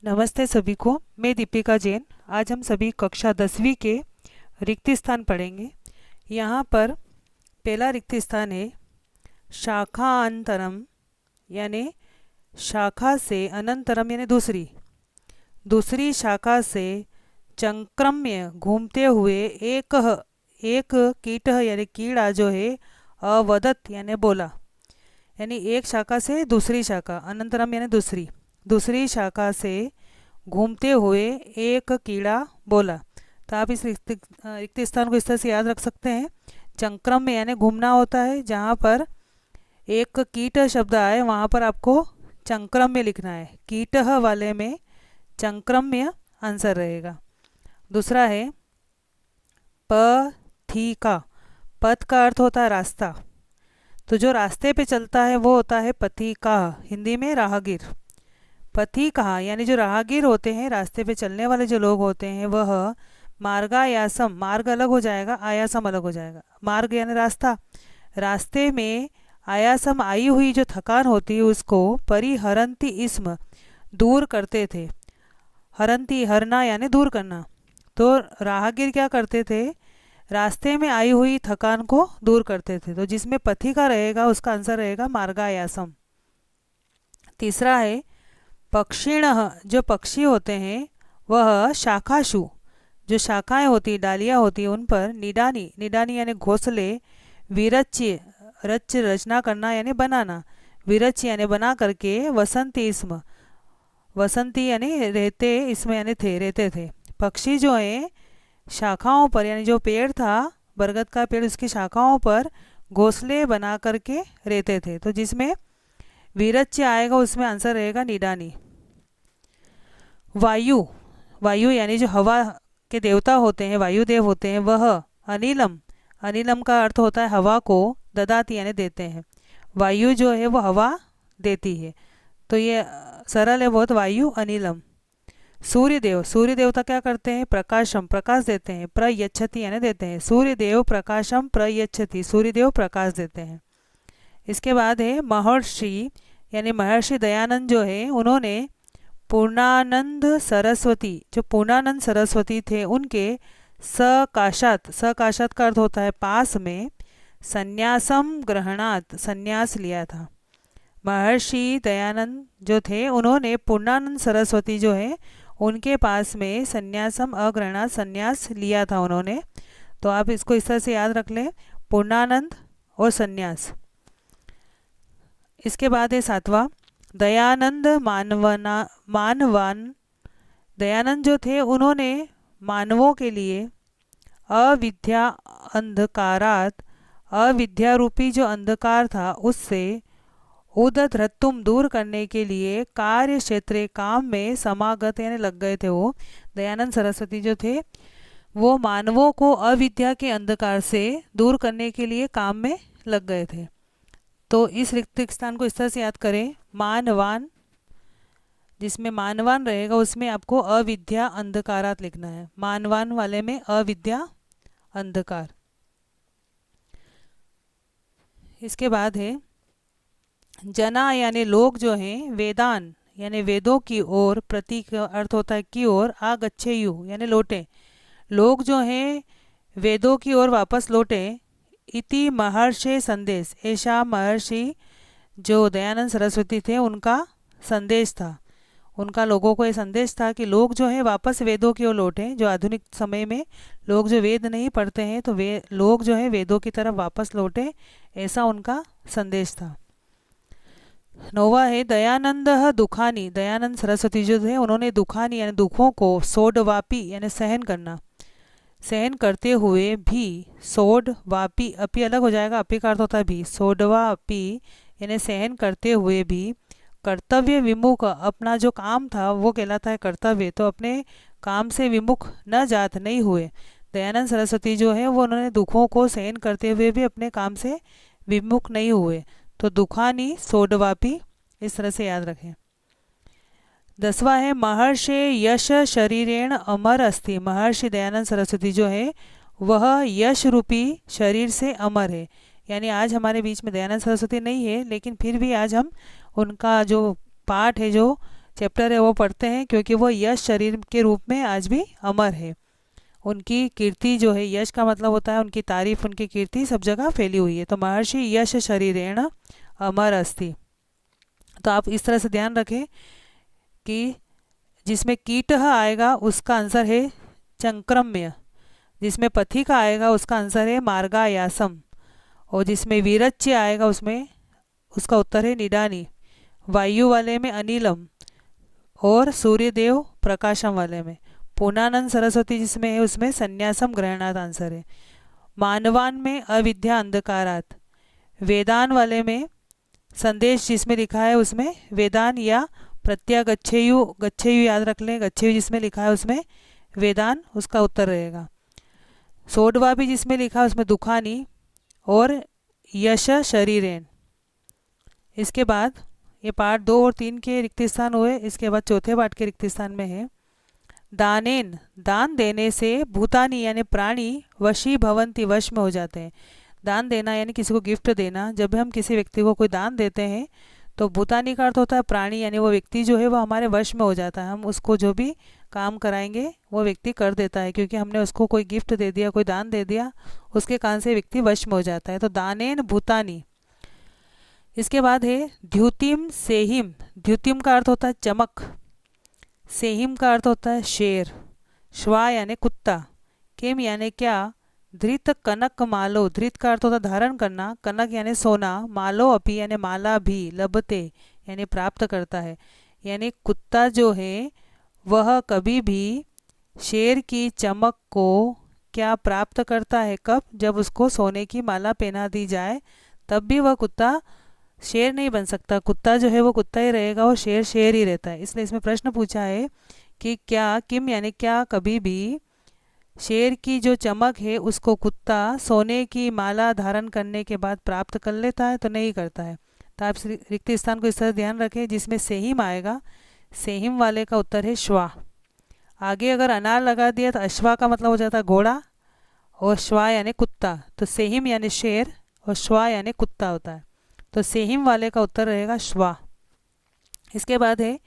नमस्ते सभी को। मैं दीपिका जैन। आज हम सभी कक्षा 10वीं के रिक्त स्थान पढ़ेंगे। यहाँ पर पहला रिक्त स्थान है शाखांतरम, यानी शाखा से अनंतरम यानी दूसरी दूसरी शाखा से चंक्रम्य घूमते हुए एक कीट यानी कीड़ा जो है अवदत यानी बोला। यानी एक शाखा से दूसरी शाखा, अनंतरम यानी दूसरी दूसरी शाखा से घूमते हुए एक कीड़ा बोला। तो आप इस रिक्त स्थान को इस तरह से याद रख सकते हैं। चंक्रम में यानी घूमना होता है, जहाँ पर एक कीट शब्द आए वहाँ पर आपको चंक्रम में लिखना है। कीट वाले में चंक्रम्य आंसर रहेगा। दूसरा है पथिका। पथ का अर्थ होता है रास्ता, तो जो रास्ते पे चलता है वो होता है पथिका, हिंदी में राहगीर। पथिका यानी जो राहगीर होते हैं, रास्ते पे चलने वाले जो लोग होते हैं, वह मार्गायासम, मार्ग अलग हो जाएगा, आयासम अलग हो जाएगा। मार्ग यानी रास्ता, रास्ते में आयासम आई हुई जो थकान होती है उसको परिहरंती इस्म दूर करते थे। हरंती हरना यानी दूर करना। तो राहगीर क्या करते थे, रास्ते में आई हुई थकान को दूर करते थे। तो जिसमें पथिका रहेगा उसका आंसर रहेगा मार्गायासम। तीसरा है पक्षिण। जो पक्षी होते हैं वह शाखाशु, जो शाखाएं होती डालियाँ होती हैं उन पर निडानी, निडानी यानी घोंसले, विरच्य रच रचना करना यानी बनाना, विरच्य यानी बना करके, वसंती इसम, वसंती यानी रहते, इसमें यानी थे, रहते थे। पक्षी जो है शाखाओं पर, यानी जो पेड़ था बरगद का पेड़, उसकी शाखाओं पर घोंसले बना करके रहते थे। तो जिसमें विरच्य आएगा उसमें आंसर रहेगा निडानी। वायु, वायु यानी जो हवा के देवता होते हैं, वायुदेव होते हैं, वह अनिलम, अनिलम का अर्थ होता है हवा को ददाती यानी देते हैं। वायु जो है वो हवा देती है, तो ये सरल है बहुत, वायु अनिलम। सूर्यदेव, सूर्य देवता क्या करते हैं, प्रकाशम, प्रकाश देते हैं, प्रयच्छति यानी देते हैं। सूर्यदेव प्रकाशम प्रयच्छति, सूर्यदेव प्रकाश देते हैं। इसके बाद है महर्षि, यानी महर्षि दयानंद जो है उन्होंने पूर्णानंद सरस्वती, जो पूर्णानंद सरस्वती थे उनके सकाशात, सकाशात का अर्थ होता है पास में, संन्यासम ग्रहणात, संन्यास लिया था। महर्षि दयानंद जो थे उन्होंने पूर्णानंद सरस्वती जो है उनके पास में संन्यासम अग्रहणात, संन्यास लिया था उन्होंने। तो आप इसको इस तरह से याद रख लें, पूर्णानंद और संन्यास। इसके बाद है सातवां दयानंद मानवान। दयानंद जो थे उन्होंने मानवों के लिए अविद्या अंधकारात, अविद्या रूपी जो अंधकार था उससे उदधृतुम दूर करने के लिए कार्य क्षेत्र, काम में समागत यानी लग गए थे। वो दयानंद सरस्वती जो थे वो मानवों को अविद्या के अंधकार से दूर करने के लिए काम में लग गए थे। तो इस रिक्त स्थान को इस तरह से याद करें, मानवान, जिसमें मानवान रहेगा उसमें आपको अविद्या अंधकारात लिखना है। मानवान वाले में अविद्या अंधकार। इसके बाद है जना, यानी लोग जो हैं, वेदान यानी वेदों की ओर, प्रतीक अर्थ होता है की ओर, आगच्छेयु यानी लौटे, लोग जो हैं वेदों की ओर वापस लौटे। इति महर्षि संदेश, ऐसा महर्षि जो दयानंद सरस्वती थे उनका संदेश था। उनका लोगों को ये संदेश था कि लोग जो है वापस वेदों की ओर लौटें। जो आधुनिक समय में लोग जो वेद नहीं पढ़ते हैं, तो वे लोग जो है वेदों की तरफ वापस लौटें, ऐसा उनका संदेश था। नौवा है दयानंद दुखानी। दयानंद सरस्वती जो थे उन्होंने दुखानी यानी दुखों को, सोडवापी यानी सहन करना, सहन करते हुए भी, सोड वापी, अपी अलग हो जाएगा, अपी का अर्थ होता है भी, सोडवा अपी यानी सहन करते हुए भी, कर्तव्य विमुख, अपना जो काम था वो कहलाता है कर्तव्य, तो अपने काम से विमुख न जात, नहीं हुए। दयानंद सरस्वती जो है वो उन्होंने दुखों को सहन करते हुए भी अपने काम से विमुख नहीं हुए। तो दुखानी सोडवापी, इस तरह से याद रखें। 10वां है महर्षि यश शरीरेण अमर अस्ति। महर्षि दयानंद सरस्वती जो है वह यश रूपी शरीर से अमर है। यानी आज हमारे बीच में दयानंद सरस्वती नहीं है, लेकिन फिर भी आज हम उनका जो पाठ है, जो चैप्टर है वो पढ़ते हैं, क्योंकि वो यश शरीर के रूप में आज भी अमर है। उनकी कीर्ति जो है, यश का मतलब होता है उनकी तारीफ, उनकी कीर्ति सब जगह फैली हुई है। तो महर्षि यश शरीरेण अमर अस्ति। तो आप इस तरह से ध्यान रखें कि जिसमें कीट आएगा उसका आंसर है चंक्रम्य, जिसमें पथिक आएगा उसका आंसर है मार्गायासम, और जिसमें वीरच्य आएगा उसमें उसका उत्तर है निडानी। वायु वाले में अनिलम, और सूर्यदेव प्रकाशम वाले में पूर्णानंद सरस्वती जिसमें है उसमें संन्यासम ग्रहणात आंसर है। मानवान में अविद्या अंधकारात, वेदान वाले में संदेश जिसमें लिखा है उसमें वेदान या प्रत्यागच्छेयु, गच्छेयु याद रख लें, गच्छेयु जिसमें लिखा है उसमें वेदान उसका उत्तर रहेगा। सोडवा भी जिसमें लिखा है उसमें दुखानी, और यश शरीरेन। इसके बाद ये पार्ट 2 और 3 के रिक्त स्थान हुए। इसके बाद चौथे पार्ट के रिक्त स्थान में है दानेन, दान देने से भूतानी यानी प्राणी वशी भवंती, वश में हो जाते हैं। दान देना यानी किसी को गिफ्ट देना। जब हम किसी व्यक्ति को कोई दान देते हैं तो भूतानी का अर्थ होता है प्राणी, यानी वो व्यक्ति जो है वो हमारे वश में हो जाता है। हम उसको जो भी काम कराएंगे वो व्यक्ति कर देता है, क्योंकि हमने उसको कोई गिफ्ट दे दिया, कोई दान दे दिया, उसके कारण से व्यक्ति वश में हो जाता है। तो दानेन भूतानी। इसके बाद है द्युतिम सेहिम। द्युतिम का अर्थ होता है चमक, सेहिम का अर्थ होता है शेर, श्वा यानी कुत्ता, किम यानी क्या, धृत कनक मालो, धृत का अर्थ होता है धारण करना, कनक यानी सोना, मालो अपी यानी माला भी, लभते यानी प्राप्त करता है। यानी कुत्ता जो है वह कभी भी शेर की चमक को क्या प्राप्त करता है, कब, जब उसको सोने की माला पहना दी जाए, तब भी वह कुत्ता शेर नहीं बन सकता। कुत्ता जो है वो कुत्ता ही रहेगा और शेर शेर ही रहता है। इसलिए इसमें प्रश्न पूछा है कि क्या, किम यानी क्या, कभी भी शेर की जो चमक है उसको कुत्ता सोने की माला धारण करने के बाद प्राप्त कर लेता है, तो नहीं करता है। तो आप रिक्त स्थान को इस तरह ध्यान रखें, जिसमें सेहिम आएगा, सेहिम वाले का उत्तर है श्वा। आगे अगर अनार लगा दिया तो अश्वा का मतलब हो जाता है घोड़ा, और श्वा यानी कुत्ता। तो सेहिम यानी शेर और श्वा यानी कुत्ता होता है। तो सेहिम वाले का उत्तर रहेगा श्वा। इसके बाद है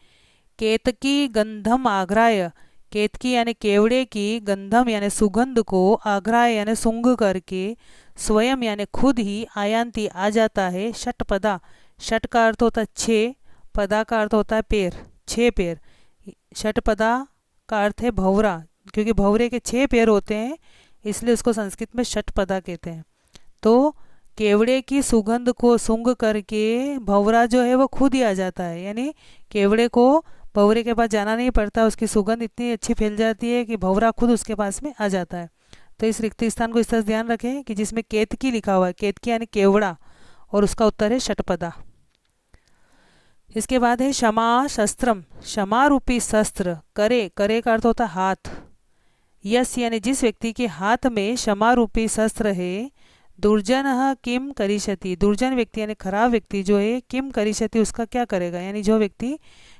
केतकी गंधम आग्राय। केतकी यानी केवड़े की, गंधम यानी सुगंध को, आग्राय यानी सूंघ करके, स्वयं यानी खुद ही, आयांती आ जाता है, षटपदा। षट का अर्थ होता है 6, पदा का अर्थ होता है पैर, 6 पैर। षटपदा का अर्थ है भौरा, क्योंकि भौरे के 6 पैर होते हैं इसलिए उसको संस्कृत में षटपदा कहते हैं। तो केवड़े की सुगंध को सूंघ करके भौरा जो है वो खुद ही आ जाता है, यानी केवड़े को भौरे के पास जाना नहीं पड़ता, उसकी सुगंध इतनी अच्छी फैल जाती है कि भौरा खुद उसके पास में आ जाता है। तो इस रिक्त स्थान को इस तरह ध्यान रखें कि जिसमें केतकी लिखा हुआ है, केतकी यानी केवड़ा, और उसका उत्तर है षटपदा। इसके बाद है क्षमा शस्त्रम। क्षमा रूपी शस्त्र, करे, करे का अर्थ होता है हाथ, यस यानी जिस व्यक्ति के हाथ में क्षमा रूपी शस्त्र है, दुर्जन किम करिष्यति, दुर्जन व्यक्ति यानी खराब व्यक्ति जो है, किम करिष्यति उसका क्या करेगा, यानी जो व्यक्ति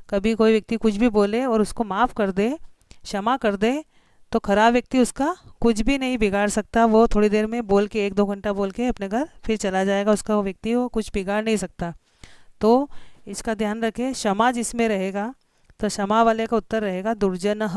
कभी कोई व्यक्ति कुछ भी बोले और उसको माफ़ कर दे, क्षमा कर दे, तो खराब व्यक्ति उसका कुछ भी नहीं बिगाड़ सकता। वो थोड़ी देर में बोल के 1-2 घंटा बोल के अपने घर फिर चला जाएगा, उसका वो व्यक्ति वो कुछ बिगाड़ नहीं सकता। तो इसका ध्यान रखें, क्षमा जिसमें रहेगा तो क्षमा वाले का उत्तर रहेगा दुर्जन।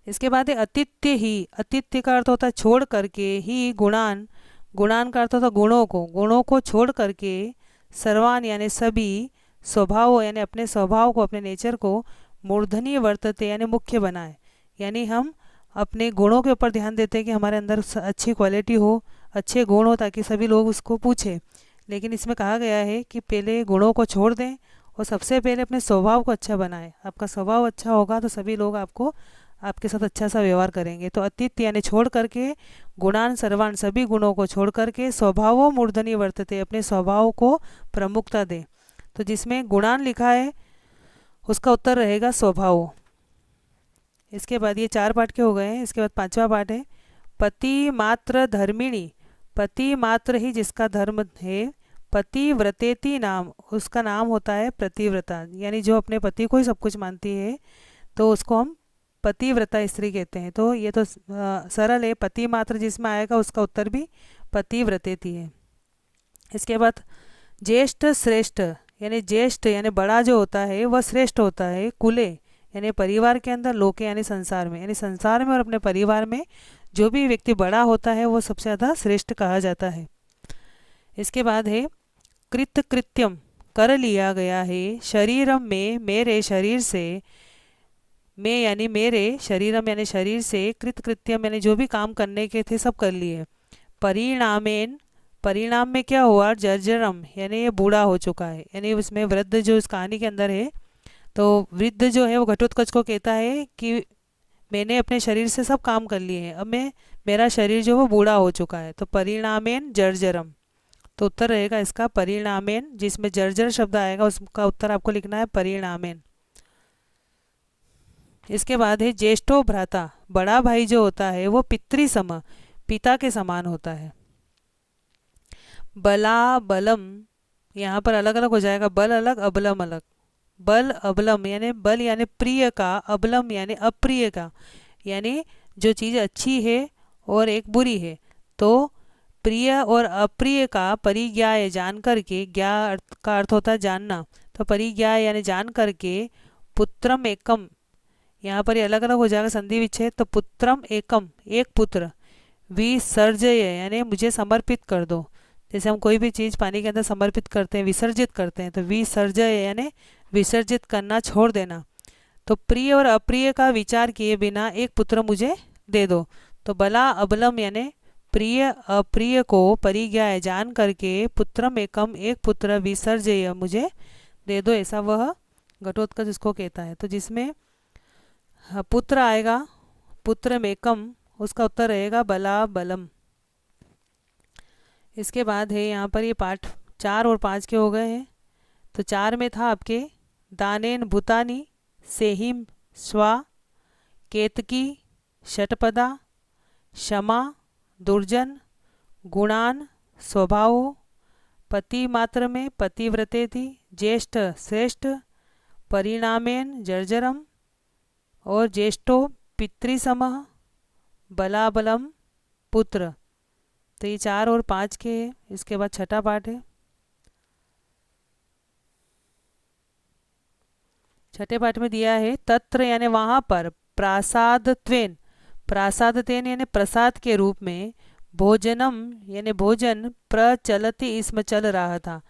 इसके बाद है अतिथ्य ही। अतिथ्य का अर्थ होता है छोड़ करके, ही गुणान, गुणान का अर्थ होता है गुणों को, गुणों को छोड़ करके, सर्वान यानी सभी, स्वभाव यानी अपने स्वभाव को, अपने नेचर को, मूर्धनी वर्तते यानी मुख्य बनाए, यानी हम अपने गुणों के ऊपर ध्यान देते हैं कि हमारे अंदर अच्छी क्वालिटी हो, अच्छे गुण हो, ताकि सभी लोग उसको पूछें। लेकिन इसमें कहा गया है कि पहले गुणों को छोड़ दें और सबसे पहले अपने स्वभाव को अच्छा बनाएं। आपका स्वभाव अच्छा होगा तो सभी लोग आपको, आपके साथ अच्छा सा व्यवहार करेंगे। तो अतिथ्य यानी छोड़ करके, गुणान सर्वान सभी गुणों को छोड़ करके, स्वभावो मूर्धनी वर्तते अपने स्वभाव को प्रमुखता दें। तो जिसमें गुणान लिखा है उसका उत्तर रहेगा स्वभाव। इसके बाद ये 4 पाठ के हो गए हैं। इसके बाद 5वां पाठ है पति मात्र धर्मिणी। पति मात्र ही जिसका धर्म है, पतिव्रतेति नाम, उसका नाम होता है प्रतिव्रता, यानी जो अपने पति को ही सब कुछ मानती है तो उसको हम पतिव्रता स्त्री कहते हैं। तो ये तो सरल है, पति मात्र जिसमें आएगा उसका उत्तर भी पतिव्रतेति है। इसके बाद ज्येष्ठ श्रेष्ठ, यानी ज्येष्ठ यानी बड़ा जो होता है वह श्रेष्ठ होता है। कुले यानी परिवार के अंदर, लोके यानी संसार में, यानी संसार में और अपने परिवार में जो भी व्यक्ति बड़ा होता है वो सबसे ज़्यादा श्रेष्ठ कहा जाता है। इसके बाद है कृत कृत्यम, कर लिया गया है, शरीरम में मेरे शरीर से, में यानी मेरे, शरीरम यानी शरीर से, कृत कृत्यम यानी जो भी काम करने के थे सब कर लिए। परिणामेन, परिणाम में क्या हुआ, जर्जरम यानी ये बूढ़ा हो चुका है। यानी उसमें वृद्ध जो इस कहानी के अंदर है, तो वृद्ध जो है वो घटोत्कच को कहता है कि मैंने अपने शरीर से सब काम कर लिए हैं, अब मैं, मेरा शरीर जो वो बूढ़ा हो चुका है। तो परिणामेन जर्जरम, तो उत्तर रहेगा इसका परिणामेन, जिसमें जर्जर शब्द आएगा उसका उत्तर आपको लिखना है परिणामेन। इसके बाद है ज्येष्ठो भ्राता, बड़ा भाई जो होता है वो पितृ सम, पिता के समान होता है। बला बलम, यहाँ पर अलग अलग हो जाएगा, बल अलग अबलम अलग। बल अबलम यानी बल यानी प्रिय का, अबलम यानी अप्रिय का, यानी जो चीज़ अच्छी है और एक बुरी है। तो प्रिय और अप्रिय का परिज्ञाय, जान करके, ज्ञा का अर्थ होता है जानना, तो परिज्ञाय यानी जान करके, पुत्रम एकम, यहाँ पर ये अलग अलग हो जाएगा संधि विच्छेद, तो पुत्रम एकम एक पुत्र, विसर्जय यानी मुझे समर्पित कर दो। जैसे हम कोई भी चीज़ पानी के अंदर समर्पित करते हैं, विसर्जित करते हैं, तो विसर्जय यानी विसर्जित करना, छोड़ देना। तो प्रिय और अप्रिय का विचार किए बिना एक पुत्र मुझे दे दो। तो बला अबलम यानी प्रिय अप्रिय को परिज्ञाय जान करके, पुत्रम एकम एक पुत्र, विसर्जय मुझे दे दो, ऐसा वह घटोत्कच इसको कहता है। तो जिसमें पुत्र आएगा, पुत्र मेकम, उसका उत्तर रहेगा बला बलम। इसके बाद है यहाँ पर ये पाठ 4 और 5 के हो गए हैं। तो 4 में था आपके दानेन भूतानी, सेहिम स्वा, केतकी, षटपदा, क्षमा, दुर्जन, गुणान, स्वभाव, पति मात्र में पतिव्रते थी, ज्येष्ठ श्रेष्ठ, परिणामेन जर्जरम, और ज्येष्ठो पितृसमः, बलाबलम पुत्र। तो ये 4 और 5 के हैं। इसके बाद छठा पाठ है। छठे पाठ में दिया है तत्र यानी वहाँ पर, प्रासादत्वेन, प्रासादतेन यानी प्रसाद के रूप में, भोजनम यानी भोजन, प्रचलति इसमें चल रहा था।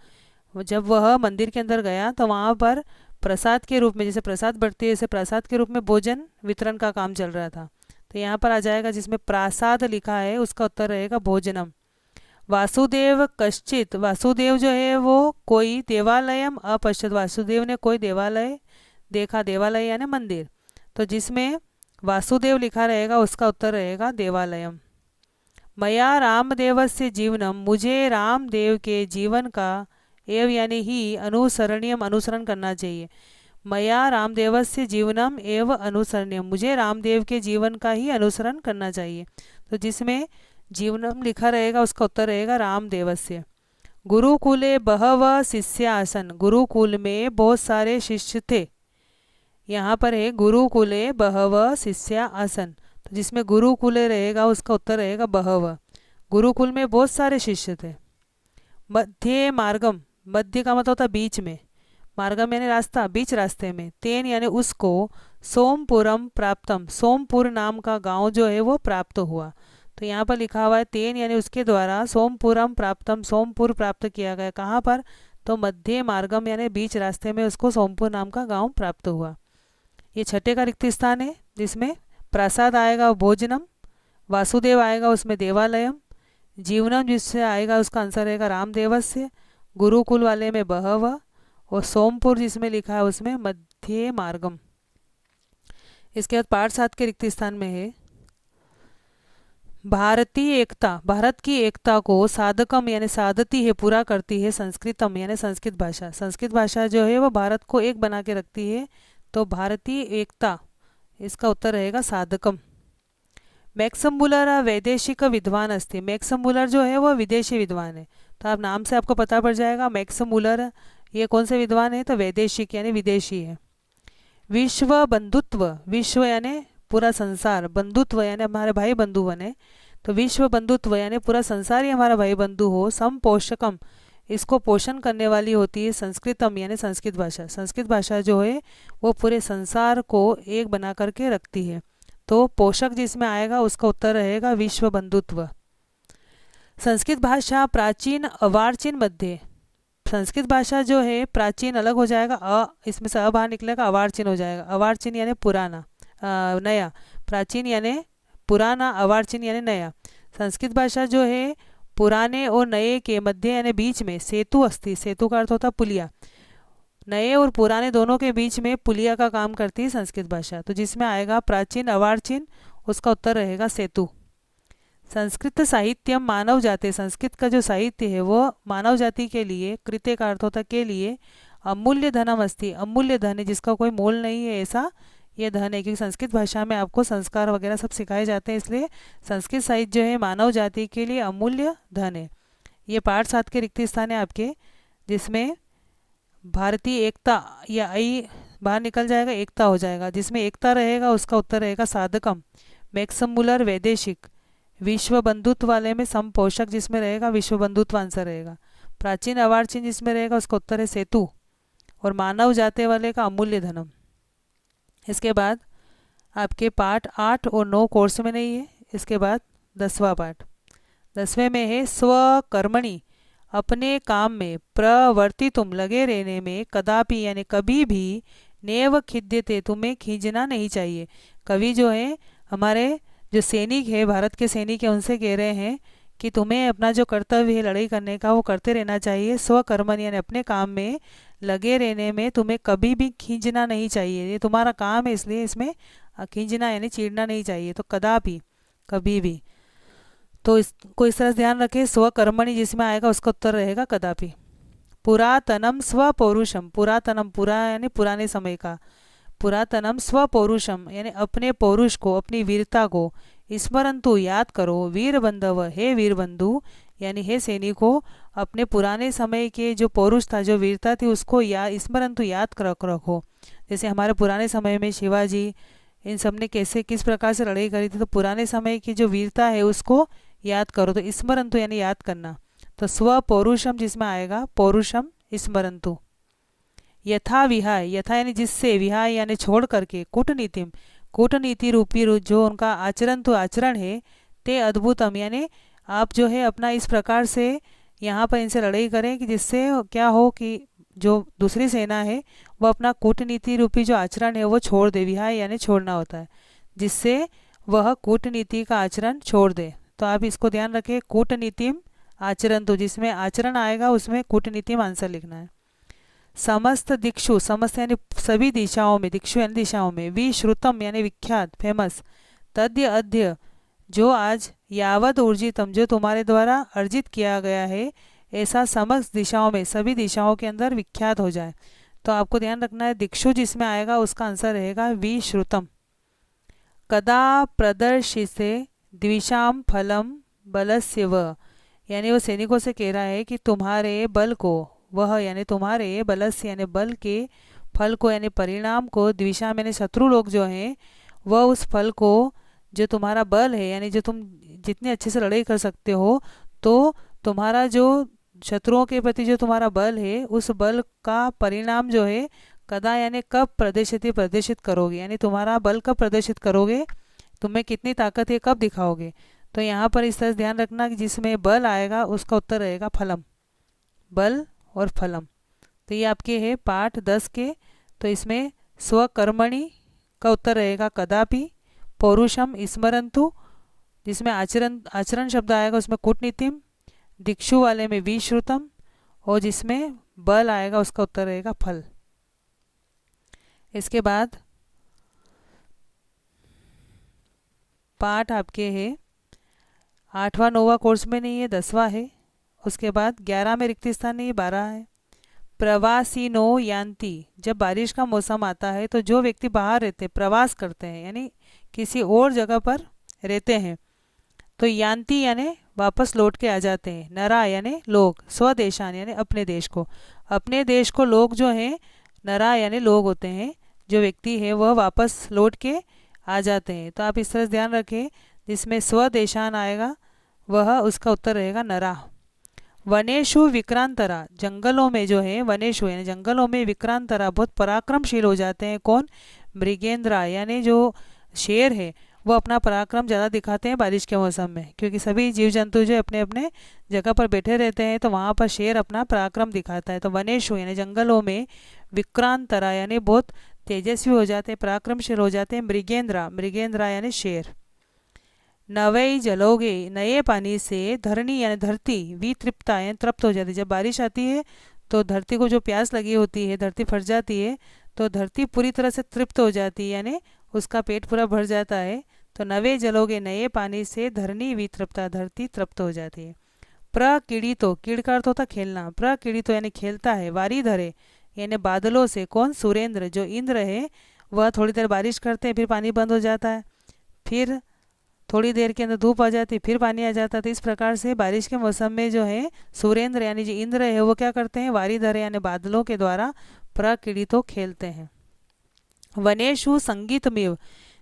जब वह मंदिर के अंदर गया तो वहाँ पर प्रसाद के रूप में, जैसे प्रसाद बढ़ती है जैसे प्रसाद के रूप में भोजन वितरण का काम चल रहा था। तो यहाँ पर आ जाएगा जिसमें प्रासाद लिखा है उसका उत्तर रहेगा भोजनम। वासुदेव कश्चित, वासुदेव जो है वो कोई, देवालयम अपश्यत, वासुदेव ने कोई देवालय देखा, देवालय यानी मंदिर, तो जिसमें वासुदेव लिखा रहेगा उसका उत्तर रहेगा देवालयम। मया रामदेवस्य जीवनम, मुझे रामदेव के जीवन का, एव यानी ही, अनुसरणीयम अनुसरण करना चाहिए। मया रामदेवस्य जीवनम एव अनुसरणीयम, मुझे रामदेव के जीवन का ही अनुसरण करना चाहिए। तो जिसमें जीवनम लिखा रहेगा उसका उत्तर रहेगा रामदेवस्य। गुरुकुले बहव शिष्य आसन, गुरुकुल में बहुत सारे शिष्य थे। यहाँ पर है गुरुकुले बहव शिष्य आसन, तो जिसमें गुरुकुले रहेगा उसका उत्तर रहेगा बहव, गुरुकुल में बहुत सारे शिष्य थे। मध्य मार्गम, मध्य का मतलब होता है बीच में, मार्गम यानी रास्ता, बीच रास्ते में, तेन यानी उसको, सोमपुरम प्राप्तम, सोमपुर नाम का गांव जो है वो प्राप्त हुआ। तो यहाँ पर लिखा हुआ है तेन यानी उसके द्वारा, सोमपुरम प्राप्तम, सोमपुर प्राप्त किया गया। कहाँ पर, तो मध्य मार्गम यानी बीच रास्ते में उसको सोमपुर नाम का गांव प्राप्त हुआ। ये छठे का रिक्त स्थान है जिसमें प्रसाद आएगा भोजनम, वासुदेव आएगा उसमें देवालयम, जीवनम जिससे आएगा उसका आंसर रहेगा रामदेवस्य, गुरुकुल वाले में बहव, और सोमपुर जिसमें लिखा है उसमें मध्य मार्गम। इसके बाद पाठ 7 के रिक्त स्थान में है भारतीय एकता, भारत की एकता को साधकम यानी साधती है, पूरा करती है, संस्कृतम यानी संस्कृत भाषा, संस्कृत भाषा जो है वो भारत को एक बना के रखती है। तो भारतीय एकता, इसका उत्तर रहेगा साधकम। मैक्सम मुलर वैदेशिक विद्वान अस्ति, मैक्सम मुलर जो है वह विदेशी विद्वान है। तो आप नाम से आपको पता पड़ जाएगा मैक्सम मुलर ये कौन से विद्वान है, तो वैदेशिक यानी विदेशी है। विश्व बंधुत्व, विश्व यानी पूरा संसार, बंधुत्व यानी हमारे भाई बंधु बने, तो विश्व बंधुत्व यानी पूरा संसार ही हमारा भाई बंधु हो। समपोषकम इसको पोषण करने वाली होती है संस्कृतम यानी संस्कृत भाषा। संस्कृत भाषा जो है वो पूरे संसार को एक बना करके रखती है। तो पोषक जिसमें आएगा उसका उत्तर रहेगा विश्व बंधुत्व। संस्कृत भाषा प्राचीन अर्वाचीन मध्य। संस्कृत भाषा जो है प्राचीन अलग हो जाएगा, इसमें से बाहर निकलेगा, अर्वाचीन हो जाएगा। अर्वाचीन यानी पुराना, नया। प्राचीन यानी पुराना, अर्वाचीन यानी नया। संस्कृत भाषा जो है पुराने और नए के मध्य यानी बीच में सेतु अस्ति। सेतु का अर्थ होता है पुलिया। नए और पुराने दोनों के बीच में पुलिया का काम करती है संस्कृत भाषा। तो जिसमें आएगा प्राचीन अर्वाचीन, उसका उत्तर रहेगा सेतु। संस्कृत साहित्यम मानव जाति। संस्कृत का जो साहित्य है वो मानव जाति के लिए, कृत्य का अर्थ होता के लिए, अमूल्य धनम अस्ति। अमूल्य धन है जिसका कोई मोल नहीं है, ऐसा ये धन है। क्योंकि संस्कृत भाषा में आपको संस्कार वगैरह सब सिखाए जाते हैं, इसलिए संस्कृत साहित्य जो है मानव जाति के लिए अमूल्य धन है। ये पाठ 7 के रिक्त स्थान है आपके, जिसमें भारतीय एकता या आई बाहर निकल जाएगा, एकता हो जाएगा। जिसमें एकता रहेगा उसका उत्तर रहेगा साधकम। मैक्सम मुलर वैदेशिक। विश्व बंधुत्व वाले में सम पोषक जिसमें रहेगा विश्व बंधुत्व आंसर रहेगा। प्राचीन अर्वाचीन जिसमें रहेगा उसका उत्तर है सेतु। और मानव जाति वाले का अमूल्य धनम। इसके बाद आपके पाठ 8 और 9 कोर्स में नहीं है। इसके बाद 10वां पाठ। 10वें में है स्वकर्मणि। अपने काम में प्रवर्तितुम लगे रहने में, कदापि यानी कभी भी, नेव खिद्यते तुम्हें खींचना नहीं चाहिए। कवि जो है हमारे जो सैनिक है, भारत के सैनिक है, उनसे कह रहे हैं कि तुम्हें अपना जो कर्तव्य है लड़ाई करने का वो करते रहना चाहिए। स्वकर्मणि यानी अपने काम में लगे रहने में तुम्हें कभी भी खींचना नहीं चाहिए। ये तुम्हारा काम है इसलिए इसमें खींचना यानी चीड़ना नहीं चाहिए। तो कदापि कभी भी, तो इसको इस तरह से ध्यान रखें। स्वकर्मणि जिसमें आएगा उसका उत्तर रहेगा कदापि। पुरातनम स्वपौरुषम। पुरातनम पुरा यानी पुराने समय का, पुरातनम स्वपौरुषम यानी अपने पौरुष को, अपनी वीरता को, स्मरंतु याद करो, वीर बंधव हे वीर बंधु यानी हे सैनिकों, अपने पुराने समय के जो पौरुष था, जो वीरता थी, उसको स्मरंतु याद रखो। जैसे हमारे पुराने समय में शिवाजी इन सब ने कैसे किस प्रकार से लड़ाई करी थी, तो पुराने समय की जो वीरता है उसको याद करो। तो स्मरंतु यानी याद करना। तो स्व पौरुषम जिसमें आएगा पौरुषम स्मरंतु। यथा विहाय। यथा यानी जिससे, विहाय यानी छोड़ करके, कूटनीतिम कूटनीति रूपी जो उनका आचरण तो आचरण है, ते अद्भुतम यानी आप जो है अपना इस प्रकार से यहाँ पर इनसे लड़ाई करें कि जिससे क्या हो कि जो दूसरी सेना है वो अपना कूटनीति रूपी जो आचरण है वो छोड़ दे। विहाय यानी छोड़ना होता है, जिससे वह कूटनीति का आचरण छोड़ दे। तो आप इसको ध्यान रखें, कूटनीतिम आचरण, तो जिसमें आचरण आएगा उसमें कूटनीतिम आंसर लिखना है। समस्त दिक्षु, समस्त यानी सभी दिशाओं में, दिक्षु यानी दिशाओं में, विश्रुतम यानी विख्यात फेमस, तद्य अद्य जो आज, यावद ऊर्जितम जो तुम्हारे द्वारा अर्जित किया गया है, ऐसा समस्त दिशाओं में, सभी दिशाओं के अंदर विख्यात हो जाए। तो आपको ध्यान रखना है दिक्षु जिसमें आएगा उसका आंसर रहेगा विश्रुतम। कदा प्रदर्शिते द्विषाम फलम बलस्य व यानी वो सैनिकों से कह रहा है कि तुम्हारे बल को, वह यानी तुम्हारे बलस्य यानी बल के फल को यानी परिणाम को, द्विषा यानी शत्रु लोग जो हैं वह उस फल को, जो तुम्हारा बल है यानी जो तुम जितने अच्छे से लड़ाई कर सकते हो, तो तुम्हारा जो शत्रुओं के प्रति जो तुम्हारा बल है उस बल का परिणाम जो है, कदा यानी कब, प्रदर्शित करोगे यानी तुम्हारा बल कब प्रदर्शित करोगे, तुम्हें कितनी ताकत है कब दिखाओगे। तो यहाँ पर इस तरह से ध्यान रखना कि जिसमें बल आएगा उसका उत्तर रहेगा फलम। बल और फलम। तो ये आपके है पाठ 10 के। तो इसमें स्वकर्मणि का उत्तर रहेगा कदापि, पौरुषम स्मरंतु जिसमें आचरण शब्द आएगा उसमें कूटनीतिम, दिक्षु वाले में विश्रुतम, और जिसमें बल आएगा उसका उत्तर रहेगा फल। इसके बाद पाठ आपके है 8वां 9वां कोर्स में नहीं है, 10वां है। उसके बाद 11 में रिक्त स्थान नहीं, 12 है। प्रवासिनो यान्ति, जब बारिश का मौसम आता है तो जो व्यक्ति बाहर रहते, प्रवास करते हैं यानी किसी और जगह पर रहते हैं, तो यान्ति यानी वापस लौट के आ जाते हैं। नरा यानी लोग, स्वदेशान यानी अपने देश को, अपने देश को लोग जो हैं नरा यानी लोग होते हैं, जो व्यक्ति है वह वापस लौट के आ जाते हैं। तो आप इस तरह से ध्यान रखें, जिसमें स्वदेशान आएगा वह उसका उत्तर रहेगा नरा। वनेषु विक्रांतरा, जंगलों में जो है, वनेषु यानी जंगलों में, विक्रांतरा बहुत पराक्रमशील हो जाते हैं। कौन? मृगेंद्रा यानी जो शेर है वो अपना पराक्रम ज़्यादा दिखाते हैं बारिश के मौसम में, क्योंकि सभी जीव जंतु जो अपने अपने जगह पर बैठे रहते हैं, तो वहाँ पर शेर अपना पराक्रम दिखाता है। तो वनेषु यानी जंगलों में, विक्रांतरा यानी बहुत तेजस्वी हो जाते हैं, पराक्रमशील हो जाते हैं। मृगेंद्रा, मृगेंद्रा यानी शेर। नवई जलोगे, नए पानी से, धरणी यानी धरती, वितृप्ता यानी तृप्त हो जाती है। जब बारिश आती है तो धरती को जो प्यास लगी होती है, धरती फट जाती है, तो धरती पूरी तरह से तृप्त हो जाती है, यानी उसका पेट पूरा भर जाता है। तो नवे जलोगे, नए पानी से, धरणी वितृप्ता, धरती तृप्त हो जाती है। प्रकीड़ितो, कीड़ का अर्थ होता खेलना, प्रकीड़ितो यानी खेलता है। वारी धरे यानी बादलों से। कौन? सुरेंद्र, जो इंद्र है वह थोड़ी देर बारिश करते हैं, फिर पानी बंद हो जाता है, फिर थोड़ी देर के अंदर धूप आ जाती, फिर पानी आ जाता। तो इस प्रकार से बारिश के मौसम में जो है सुरेंद्र यानी जो इंद्र है वो क्या करते हैं? वारीधर यानी बादलों के द्वारा प्रकीड़ितों खेलते हैं। वनेषु संगीतमेव,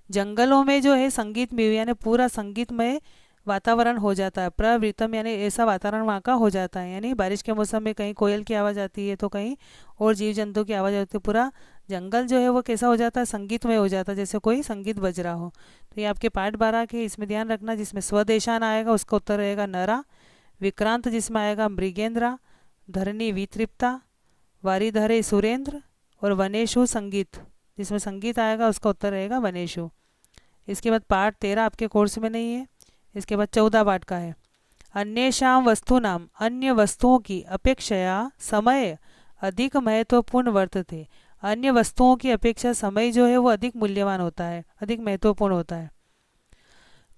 जंगलों में जो है संगीतमेव यानी पूरा संगीतमय वातावरण हो जाता है। प्रवृतम यानी ऐसा वातावरण वहाँ का हो जाता है, यानी बारिश के मौसम में कहीं कोयल की आवाज़ आती है तो कहीं और जीव जंतु की आवाज़ आती है। पूरा जंगल जो है वो कैसा हो जाता है? संगीतमय हो जाता है, जैसे कोई संगीत बज रहा हो। तो ये आपके पाठ 12 के, इसमें ध्यान रखना। जिसमें स्वदेशान आएगा उसका उत्तर रहेगा नरा। विक्रांत जिसमें आएगा मृगेंद्रा। धरणी वितृप्ता। वारीधरे सुरेंद्र। और वनेषु संगीत, जिसमें संगीत आएगा उसका उत्तर रहेगा वनेषु। इसके बाद पाठ 13 आपके कोर्स में नहीं है। इसके बाद 14 पाठ का है। अन्येषां वस्तूनाम, अन्य वस्तुओं की अपेक्षया समय अधिक महत्वपूर्ण वर्तते। अन्य वस्तुओं की अपेक्षा समय जो है वो अधिक मूल्यवान होता है, अधिक महत्वपूर्ण होता है।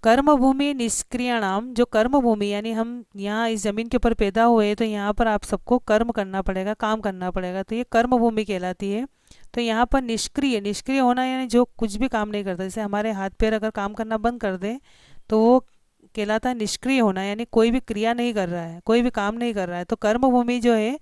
कर्मभूमि निष्क्रियाणाम, जो कर्मभूमि यानी हम यहाँ इस ज़मीन के ऊपर पैदा हुए तो यहाँ पर आप सबको कर्म करना पड़ेगा, काम करना पड़ेगा, तो ये कर्मभूमि कहलाती है। तो यहाँ पर निष्क्रिय, निष्क्रिय होना यानी जो कुछ भी काम नहीं करता। जैसे हमारे हाथ पैर अगर काम करना बंद कर दे तो वो कहलाता है निष्क्रिय होना, यानी कोई भी क्रिया नहीं कर रहा है, कोई भी काम नहीं कर रहा है। तो कर्मभूमि जो है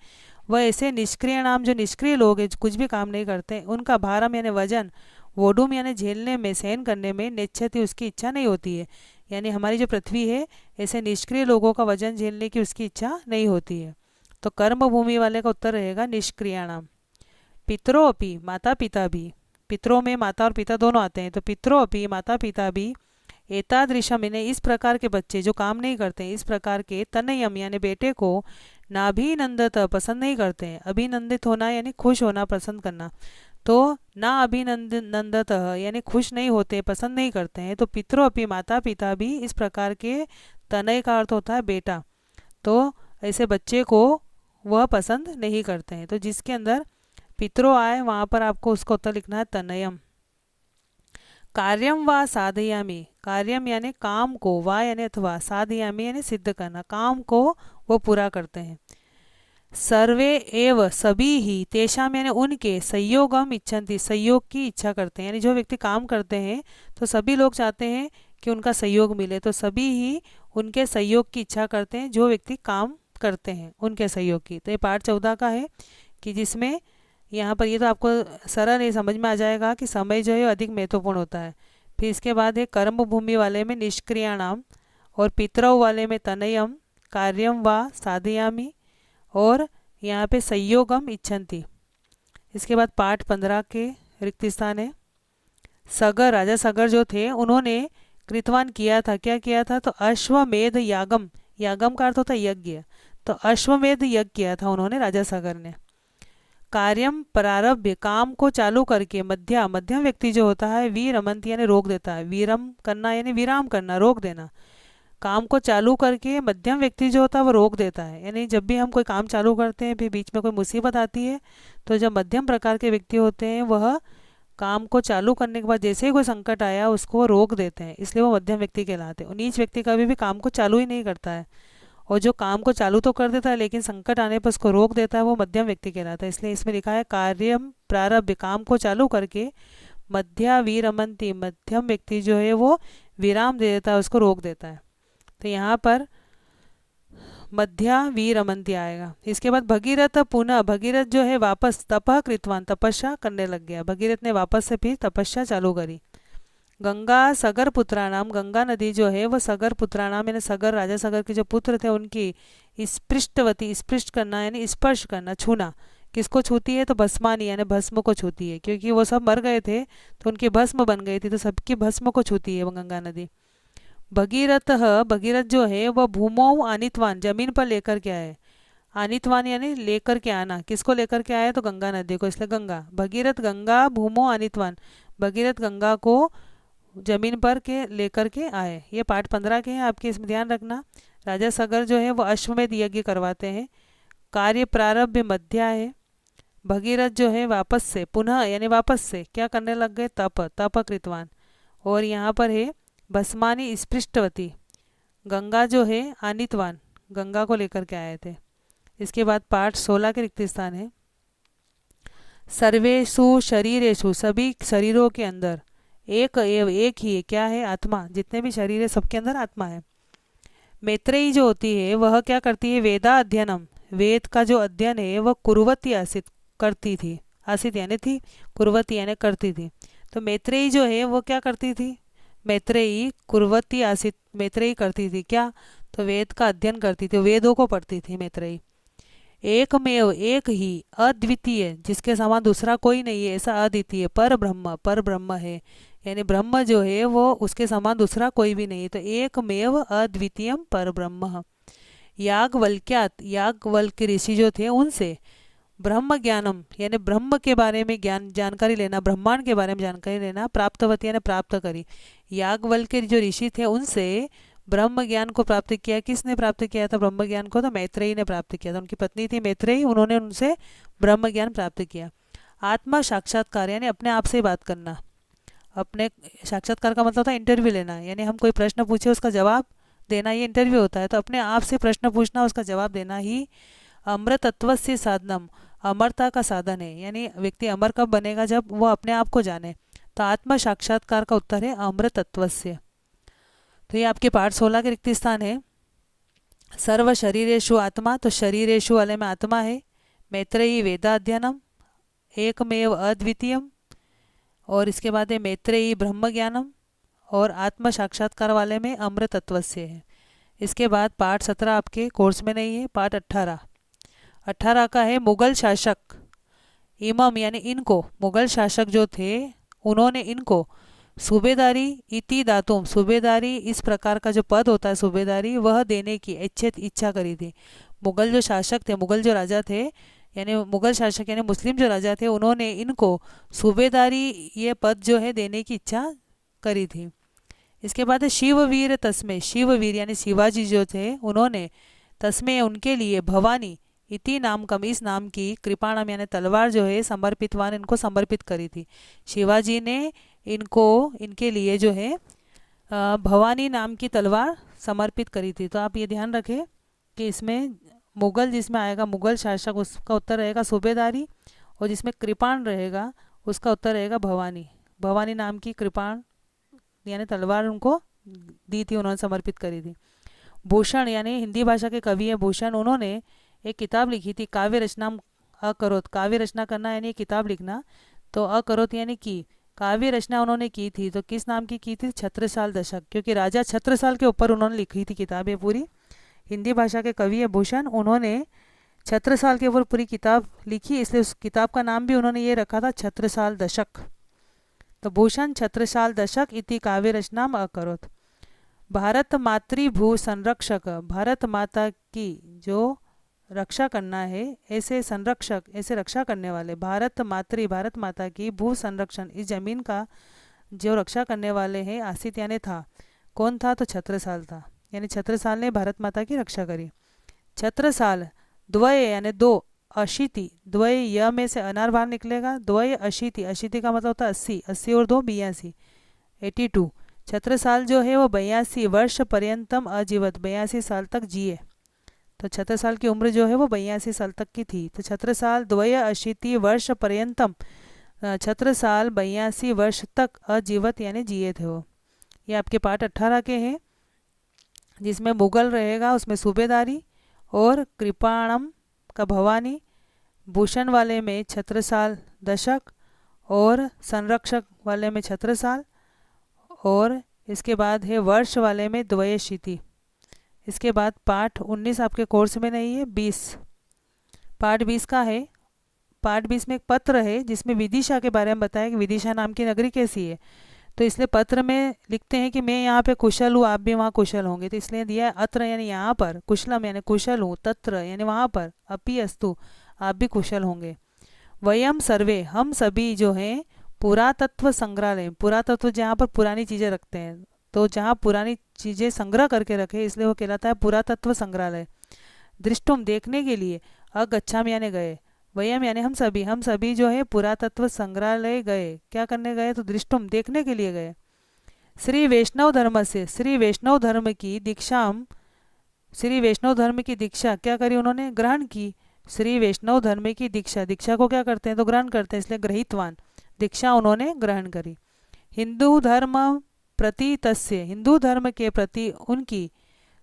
वह ऐसे निष्क्रिय नाम, जो निष्क्रिय लोग हैं, कुछ भी काम नहीं करते, उनका भारम यानी वजन, वोडुम यानी झेलने में, सहन करने में, नेच्छति उसकी इच्छा नहीं होती है। यानी हमारी जो पृथ्वी है ऐसे निष्क्रिय लोगों का वजन झेलने की उसकी इच्छा नहीं होती है। तो कर्मभूमि वाले का उत्तर रहेगा निष्क्रियाणाम। पितरों अपि, माता पिता भी, पितरों में माता और पिता दोनों आते हैं। तो पितरों अपि, माता पिता भी, एतादृशम यानी इस प्रकार के बच्चे जो काम नहीं करते हैं, इस प्रकार के, तनयम यानी बेटे को, नाभिनंदत पसंद नहीं करते हैं। अभिनंदित होना यानी खुश होना, पसंद करना। तो ना अभिनंदत यानी खुश नहीं होते, पसंद नहीं करते हैं। तो पितरों अपि, माता पिता भी, इस प्रकार के, तनय का अर्थ होता है बेटा, तो ऐसे बच्चे को वह पसंद नहीं करते हैं। तो जिसके अंदर पितरों आए वहाँ पर आपको उसका उत्तर लिखना है तनयम। कार्यम व साधयामी, कार्यम यानी काम को, वा यानी अथवा, साधयामी यानी सिद्ध करना, काम को वो पूरा करते हैं। सर्वे एव सभी ही, तेषाम यानी उनके, संयोगम इच्छन्ति, सहयोग की इच्छा करते हैं। यानी जो व्यक्ति काम करते हैं तो सभी लोग चाहते हैं कि उनका सहयोग मिले, तो सभी ही उनके सहयोग की इच्छा करते हैं, जो व्यक्ति काम करते हैं उनके सहयोग की। तो ये पाठ 14 का है कि जिसमें यहाँ पर ये तो आपको सरल नहीं समझ में आ जाएगा कि समय जो है अधिक महत्वपूर्ण होता है। फिर इसके बाद है कर्म भूमि वाले में निष्क्रियाणाम, और पितरौ वाले में तनयम, कार्यम व साधयामी, और यहाँ पे संयोगम इच्छन्ति। इसके बाद पाठ 15 के रिक्त स्थान है। सगर, राजा सगर जो थे उन्होंने कृतवान किया था, क्या किया था? तो अश्वमेध यागम, यागम का अर्थ होता है यज्ञ, तो अश्वमेध यज्ञ किया था उन्होंने, राजा सगर ने। कार्यम प्रारभ्य, काम को चालू करके, मध्या, मध्यम व्यक्ति जो होता है, वीरमंत यानी रोक देता है, वीरम करना यानी विराम करना, रोक देना। काम को चालू करके मध्यम व्यक्ति जो होता है वो रोक देता है। यानी जब भी हम कोई काम चालू करते हैं फिर बीच में कोई मुसीबत आती है, तो जब मध्यम प्रकार के व्यक्ति होते हैं वह काम को चालू करने के बाद जैसे ही कोई संकट आया उसको वो रोक देते हैं, इसलिए वो मध्यम व्यक्ति कहलाते हैं। नीच व्यक्ति कभी भी काम को चालू ही नहीं करता है, और जो काम को चालू तो कर देता है लेकिन संकट आने पर उसको रोक देता है, वो मध्यम व्यक्ति कहलाता है। इसलिए इसमें लिखा है कार्यम प्रारब्ध, काम को चालू करके, मध्या वीरमंती, मध्यम व्यक्ति जो है वो विराम दे देता है, उसको रोक देता है। तो यहाँ पर मध्या वीरमंती आएगा। इसके बाद भगीरथ पुनः, भगीरथ जो है वापस, तपः कृतवान, तपस्या करने लग गया, भगीरथ ने वापस से फिर तपस्या चालू करी। गंगा सगर पुत्राणाम, गंगा नदी जो है वो सगर पुत्राणाम यानी सगर, राजा सगर के जो पुत्र थे उनकी, स्पृष्टवती, स्पृष्ट करना यानी स्पर्श करना, छूना। किसको छूती है? तो भस्मानी यानी भस्म को छूती है, क्योंकि वो सब मर गए थे तो उनकी भस्म बन गई थी, तो सबकी भस्म को छूती है वो गंगा नदी। भगीरथ, भगीरथ जो है वह भूमौ आनितवान, जमीन पर लेकर के आए। आनितवान यानी लेकर के आना, किसको लेकर के आया? तो गंगा नदी को, इसलिए गंगा। भगीरथ गंगा भूमो आनितवान, भगीरथ गंगा को जमीन पर के लेकर के आए। ये पाठ 15 के हैं आपके, इसमें ध्यान रखना। राजा सगर जो है वो अश्वमेध यज्ञ करवाते हैं। कार्य प्रारंभ मध्या है। भगीरथ जो है वापस से, पुनः यानी वापस से क्या करने लग गए? तप, तप कृतवान। और यहाँ पर है भस्मानी स्पृष्टवती, गंगा जो है आनितवान, गंगा को लेकर के आए थे। इसके बाद पाठ 16 के रिक्त स्थान है। सर्वेषु शरीरेषु, सभी शरीरों के अंदर, एक एव, एक ही है, क्या है? आत्मा। जितने भी शरीर है सबके अंदर आत्मा है। मैत्रेयी जो होती है वह क्या करती है? वेदा अध्ययनम, वेद का जो अध्ययन है वह कुर्वती आसित, करती थी। आसित यानी थी, कुर्वती यानी करती थी। तो मैत्रेयी जो है वो क्या करती थी? मैत्रेयी कुर्वती आसित, मैत्रेयी करती थी क्या? तो वेद का अध्ययन करती थी, वेदों को पढ़ती थी मैत्रेयी। एकमेव, एक ही, अद्वितीय, जिसके समान दूसरा कोई नहीं है, ऐसा अद्वितीय, पर ब्रह्म, पर ब्रह्म है, यानी ब्रह्म जो है वो उसके समान दूसरा कोई भी नहीं। तो एकमेव अद्वितीयम पर ब्रह्म। याज्ञवल्क्यात, याज्ञवल्क्य ऋषि जो थे उनसे, ब्रह्म ज्ञानम यानी ब्रह्म के बारे में ज्ञान, जानकारी लेना, ब्रह्मांड के बारे में जानकारी लेना, प्राप्तवती यानी प्राप्त करी। याज्ञवल्क्य जो ऋषि थे उनसे ब्रह्म ज्ञान को प्राप्त किया। किसने प्राप्त किया था ब्रह्म ज्ञान को? तो मैत्रेयी ने प्राप्त किया था, उनकी पत्नी थी मैत्रेयी, उन्होंने उनसे ब्रह्म ज्ञान प्राप्त किया। आत्मा साक्षात्कार यानी अपने आप से बात करना। अपने साक्षात्कार का मतलब होता है इंटरव्यू लेना, यानी हम कोई प्रश्न पूछे उसका जवाब देना, ये इंटरव्यू होता है। तो अपने आप से प्रश्न पूछना, उसका जवाब देना ही अमृतत्व से साधनम, अमरता का साधन है। यानी व्यक्ति अमर कब बनेगा? जब वो अपने आप को जाने। तो आत्मा साक्षात्कार का उत्तर है अमृतत्व से। तो ये आपके पाठ 16 के रिक्त स्थान है। सर्व शरीरेषु आत्मा, तो शरीरेषु वाले में आत्मा है। मैत्रेयी वेदाध्ययनम, एकमेव अद्वितीयम। और इसके बाद है मैत्रेयी ब्रह्म ज्ञानम, और आत्म साक्षात्कार वाले में अमृतत्व से है। इसके बाद पाठ 17 आपके कोर्स में नहीं है। पाठ 18 का है मुगल शासक। इमम यानी इनको, मुगल शासक जो थे उन्होंने इनको सूबेदारी इति दातुम, सूबेदारी इस प्रकार का जो पद होता है सूबेदारी, वह देने की इच्छा करी थी। मुगल जो शासक थे, मुगल जो राजा थे, यानी मुगल शासक यानी मुस्लिम जो राजा थे, उन्होंने इनको सूबेदारी ये पद जो है देने की इच्छा करी थी। इसके बाद है शिववीर तस्मे, शिववीर यानी शिवाजी जो थे उन्होंने तस्मे उनके लिए भवानी इति नाम कम, इस नाम की कृपाणम यानी तलवार जो है समर्पितवान इनको समर्पित करी थी। शिवाजी ने इनको, इनके लिए जो है भवानी नाम की तलवार समर्पित करी थी। तो आप ये ध्यान रखें कि इसमें मुगल जिसमें आएगा मुगल शासक, उसका उत्तर रहेगा सूबेदारी, और जिसमें कृपाण रहेगा उसका उत्तर रहेगा भवानी। भवानी नाम की कृपाण यानी तलवार उनको दी थी, उन्होंने समर्पित करी थी। भूषण यानी हिंदी भाषा के कवि हैं भूषण, उन्होंने एक किताब लिखी थी काव्य रचना अकरोत, काव्य रचना करना यानी किताब लिखना, तो अकरोत यानी की काव्य रचना उन्होंने की थी। तो किस नाम की थी? छत्रसाल दशक, क्योंकि राजा छत्रसाल के ऊपर उन्होंने लिखी थी किताब। ये पूरी हिंदी भाषा के कवि है भूषण, उन्होंने छत्रसाल के ऊपर पूरी किताब लिखी, इसलिए उस किताब का नाम भी उन्होंने ये रखा था छत्रसाल दशक। तो भूषण छत्रसाल दशक इति काव्य रचना अकरोत। भारत मातृभू संरक्षक, भारत माता की जो रक्षा करना है, ऐसे संरक्षक, ऐसे रक्षा करने वाले, भारत मातृ भारत माता की भू संरक्षण, इस जमीन का जो रक्षा करने वाले हैं आसित यानी था। कौन था? तो छत्रसाल था, यानी छत्रसाल ने भारत माता की रक्षा करी। छत्रसाल द्वय यानी दो, अशीति, द्वय य में से अनार बाहर निकलेगा, द्वय अशीति, अशीति का मतलब होता है 80, 80 और 2 82, 82। छत्रसाल जो है वो 82 वर्ष पर्यंतम अजीवत, 82 साल तक जिए। तो छत्रसाल की उम्र जो है वो 82 साल तक की थी। तो छत्रसाल द्वय अशीति वर्ष पर्यंतम, छत्रसाल 82 वर्ष तक अजीवत यानी जिए थे वो। ये आपके पाठ 18 के हैं, जिसमें मुगल रहेगा उसमें सूबेदारी, और कृपाणम का भवानी, भूषण वाले में छत्रसाल दशक, और संरक्षक वाले में छत्रसाल, और इसके बाद है वर्ष वाले में द्वयशीति, इसके बाद पाठ 19 आपके कोर्स में नहीं है, 20 पाठ 20 का है। पाठ 20 में एक पत्र है जिसमें विदिशा के बारे में बताया कि विदिशा नाम की नगरी कैसी है। तो इसलिए पत्र में लिखते हैं कि मैं यहाँ पे कुशल हूँ, आप भी वहाँ कुशल होंगे, तो इसलिए दिया है अत्र यानी यहाँ पर, कुशलम यानी कुशल हूँ, तत्र यानी वहाँ पर, अपि अस्तु आप भी कुशल होंगे। वयम सर्वे हम सभी जो हैं पुरातत्व संग्रहालय, पुरातत्व जहाँ पर पुरानी चीज़ें रखते हैं, तो जहाँ पुरानी चीज़ें संग्रह करके रखे इसलिए वो कहलाता है पुरातत्व संग्रहालय। दृष्टुम देखने के लिए, अगच्छाम यानी गए, वयम यानी हम सभी जो है पुरातत्व संग्रहालय गए, क्या करने गए, तो दृष्टुम देखने के लिए गए। श्री वैष्णव धर्म से, श्री वैष्णव धर्म की दीक्षा, श्री वैष्णव धर्म की दीक्षा क्या करी उन्होंने, ग्रहण की। श्री वैष्णव धर्म की दीक्षा, दीक्षा को क्या करते हैं, तो ग्रहण करते हैं, इसलिए ग्रहीतवान, दीक्षा उन्होंने ग्रहण करी। हिंदू धर्म प्रति तस्य, हिंदू धर्म के प्रति उनकी,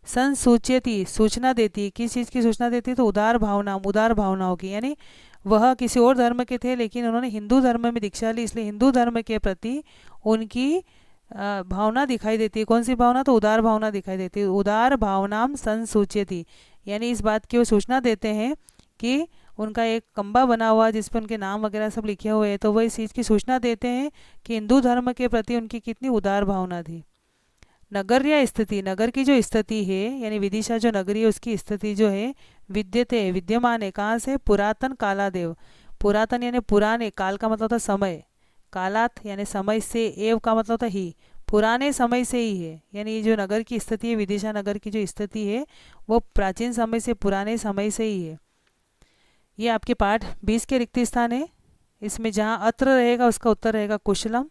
संसूचयति सूचना देती, किस चीज़ की सूचना देती, तो उदार भावना, उदार भावनाओं की, यानी वह किसी और धर्म के थे लेकिन उन्होंने हिंदू धर्म में दीक्षा ली, इसलिए हिंदू धर्म के प्रति उनकी भावना दिखाई देती है। कौन सी भावना, तो उदार भावना दिखाई देती है। उदार भावनाम संसूचयति यानी इस बात की वो सूचना देते हैं कि उनका एक कंबा बना हुआ जिस पर उनके नाम वगैरह सब लिखे हुए हैं, तो वह इस चीज़ की सूचना देते हैं कि हिंदू धर्म के प्रति उनकी कितनी उदार भावना थी। नगर्या स्थिति, नगर की जो स्थिति है यानी विदिशा जो नगरी है उसकी स्थिति जो है विद्यते विद्यमान है, कहाँ से, पुरातन कालादेव, पुरातन यानी पुराने, काल का मतलब था समय, कालात यानी समय से, एव का मतलब था ही, पुराने समय से ही है, यानी ये जो नगर की स्थिति है, विदिशा नगर की जो स्थिति है वो प्राचीन समय से, पुराने समय से ही है। ये आपके पाठ 20 के रिक्त स्थान है। इसमें जहाँ अत्र रहेगा उसका उत्तर रहेगा कुशलम।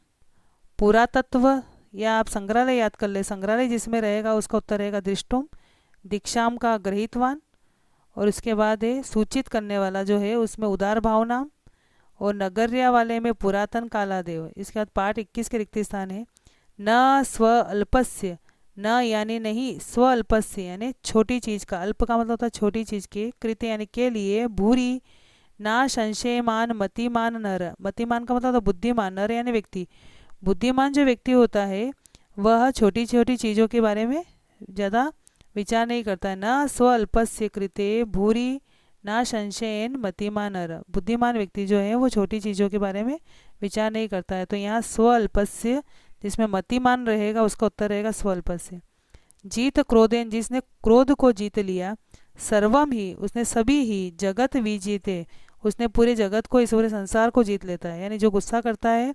पुरातत्व या आप संग्रहालय याद कर ले, संग्रहालय जिसमें रहेगा उसका उत्तर रहेगा दृष्टुम। दीक्षाम का ग्रहीतवान, और उसके बाद है सूचित करने वाला जो है उसमें उदार भावना, और नगर्या वाले में पुरातन कालादेव। इसके बाद पाठ 21 के रिक्त स्थान है। न स्व अल्पस्य, न यानी नहीं, स्व अल्पस्य यानी छोटी चीज़ का, अल्प का मतलब होता है छोटी चीज़ के, कृत यानी के लिए, भूरी, ना संशयमान मतिमान नर, मतिमान का मतलब होता है बुद्धिमान, नर यानी व्यक्ति, बुद्धिमान जो व्यक्ति होता है वह छोटी छोटी चीज़ों के बारे में ज़्यादा विचार नहीं करता है। न स्व अल्पस्य कृते भूरी ना संशयन मतिमान नर, बुद्धिमान व्यक्ति जो है वो छोटी चीज़ों के बारे में विचार नहीं करता है। तो यहाँ स्व अल्पस्य जिसमें मतिमान रहेगा उसका उत्तर रहेगा स्वल्पस्य। जीत क्रोधेन, जिसने क्रोध को जीत लिया, सर्वम ही उसने सभी ही, जगत विजीते उसने पूरे जगत को, इस पूरे संसार को जीत लेता है, यानी जो गुस्सा करता है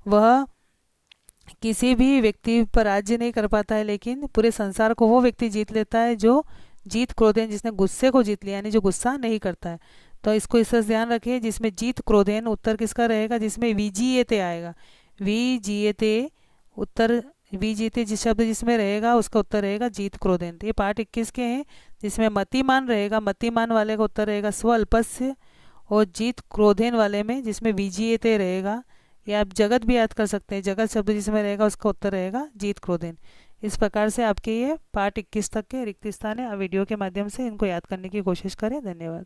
वह किसी भी व्यक्ति पर राज्य नहीं कर पाता है लेकिन पूरे संसार को वो व्यक्ति जीत लेता है जो जीत क्रोधेन, जिसने गुस्से को जीत लिया, यानी जो गुस्सा नहीं करता है। तो इसको इस तरह ध्यान रखिए, जिसमें जीत क्रोधेन उत्तर किसका रहेगा, जिसमें विजीयते आएगा, विजीयते उत्तर, विजीते जिस शब्द जिसमें रहेगा उसका उत्तर रहेगा जीत क्रोधेन। तो ये पाठ 21 के हैं जिसमें मतिमान रहेगा, मतिमान वाले का उत्तर रहेगा स्वल्पस्य, और जीत क्रोधेन वाले में जिसमें विजीयते रहेगा, या आप जगत भी याद कर सकते हैं, जगत शब्द जिसमें रहेगा उसका उत्तर रहेगा जीत क्रोधेन। इस प्रकार से आपके ये पाठ 21 तक के रिक्त स्थान है। आप वीडियो के माध्यम से इनको याद करने की कोशिश करें। धन्यवाद।